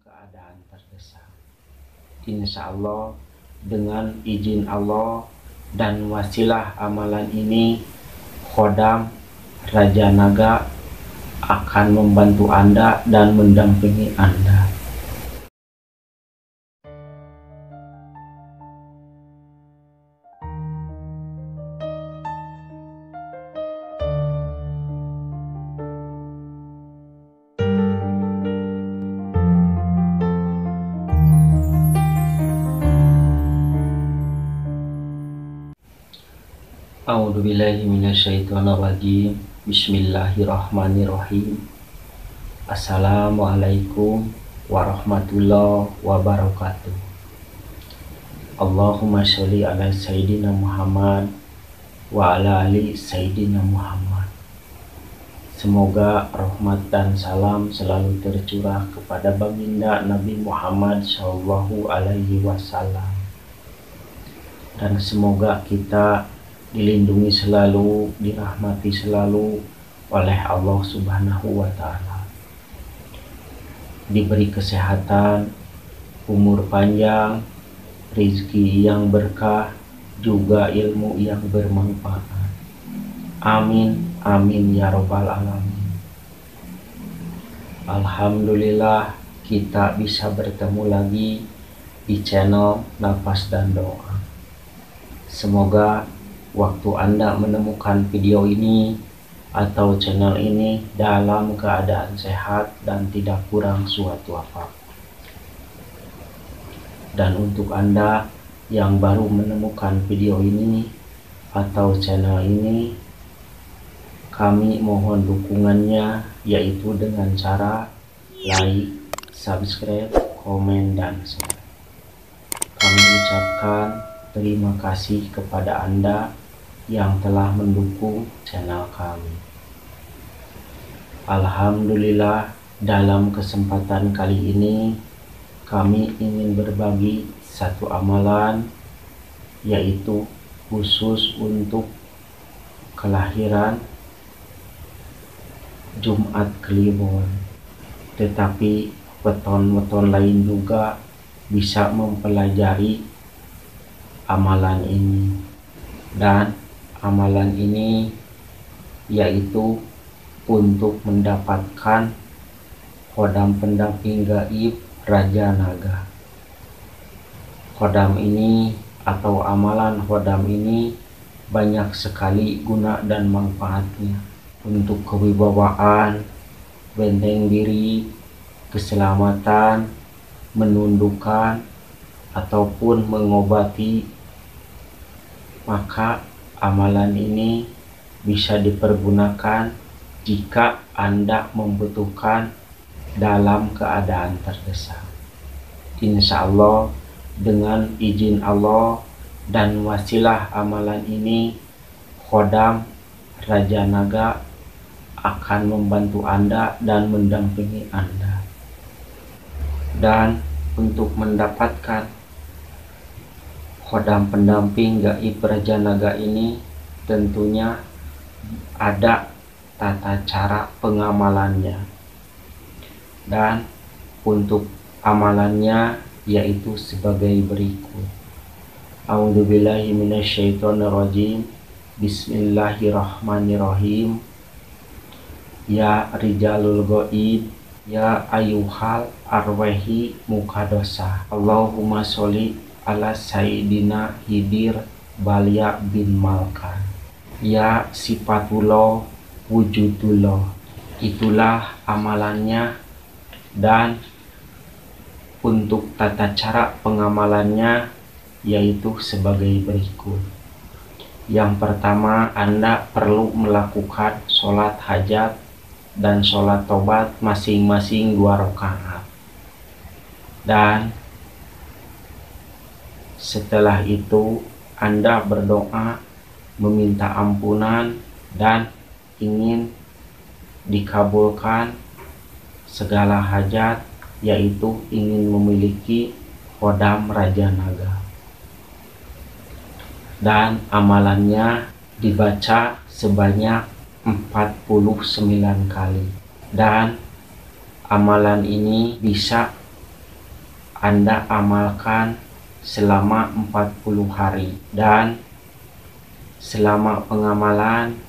keadaan terdesak. Insya Allah dengan izin Allah dan wasilah amalan ini, Khodam Raja Naga akan membantu Anda dan mendampingi Anda. A'udzubillahi minasyaitonirrajim. Bismillahirrahmanirrahim. Assalamualaikum warahmatullahi wabarakatuh. Allahumma sholli ala Sayyidina Muhammad wa ala ali Sayyidina Muhammad. Semoga rahmat dan salam selalu tercurah kepada baginda Nabi Muhammad Shallallahu Alaihi Wasallam, dan semoga kita dilindungi selalu, dirahmati selalu oleh Allah Subhanahu wa Ta'ala, diberi kesehatan, umur panjang, rezeki yang berkah, juga ilmu yang bermanfaat. Amin, amin ya robbal alamin. Alhamdulillah kita bisa bertemu lagi di channel Nafas dan Doa. Semoga waktu Anda menemukan video ini atau channel ini dalam keadaan sehat dan tidak kurang suatu apapun. Dan untuk Anda yang baru menemukan video ini atau channel ini, kami mohon dukungannya, yaitu dengan cara like, subscribe, komen, dan share. Kami ucapkan terima kasih kepada Anda yang telah mendukung channel kami. Alhamdulillah, dalam kesempatan kali ini kami ingin berbagi satu amalan, yaitu khusus untuk kelahiran Jumat Kliwon. Tetapi weton-weton lain juga bisa mempelajari amalan ini, dan amalan ini yaitu untuk mendapatkan Khodam pendamping gaib Raja Naga. Khodam ini atau amalan Khodam ini banyak sekali guna dan manfaatnya untuk kewibawaan, benteng diri, keselamatan, menundukkan, ataupun mengobati. Maka amalan ini bisa dipergunakan jika Anda membutuhkan dalam keadaan terdesak. Insya Allah dengan izin Allah dan wasilah amalan ini, Khodam Raja Naga akan membantu Anda dan mendampingi Anda. Dan untuk mendapatkan Khodam pendamping gaib Raja Naga ini, tentunya ada tata cara pengamalannya. Dan untuk amalannya yaitu sebagai berikut. A'udzubillahi minasyaitonirrajim. Bismillahirrahmanirrahim. Ya rijalul ghaib, ya ayuhal arwahi mukadosa, Allahumma sholli ala Sayyidina Hidir Balya bin Malkan. Ya sifatullah wujudullah. Itulah amalannya, dan untuk tata cara pengamalannya yaitu sebagai berikut. Yang pertama, Anda perlu melakukan sholat hajat dan sholat tobat masing-masing 2 rakaat. Dan setelah itu Anda berdoa meminta ampunan dan ingin dikabulkan segala hajat, yaitu ingin memiliki Khodam Raja Naga. Dan amalannya dibaca sebanyak 49 kali. Dan amalan ini bisa Anda amalkan selama 40 hari, dan selama pengamalan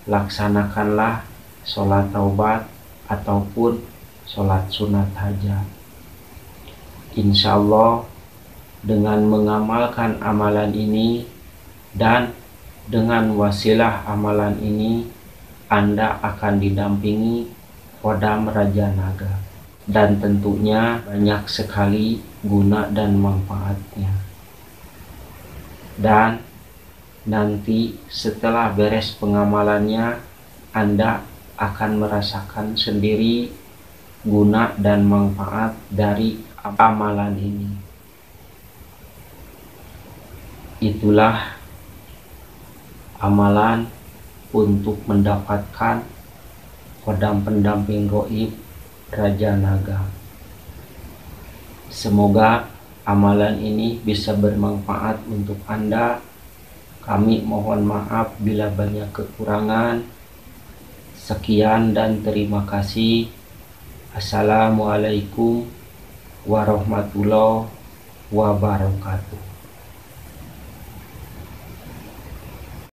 laksanakanlah sholat taubat ataupun sholat sunat hajat. Insya Allah dengan mengamalkan amalan ini dan dengan wasilah amalan ini, Anda akan didampingi Kodam Raja Naga, dan tentunya banyak sekali guna dan manfaatnya. Dan nanti setelah beres pengamalannya, Anda akan merasakan sendiri guna dan manfaat dari amalan ini. Itulah amalan untuk mendapatkan kodam pendamping gaib Raja Naga. Semoga amalan ini bisa bermanfaat untuk Anda. Kami mohon maaf bila banyak kekurangan. Sekian dan terima kasih. Assalamualaikum warahmatullahi wabarakatuh.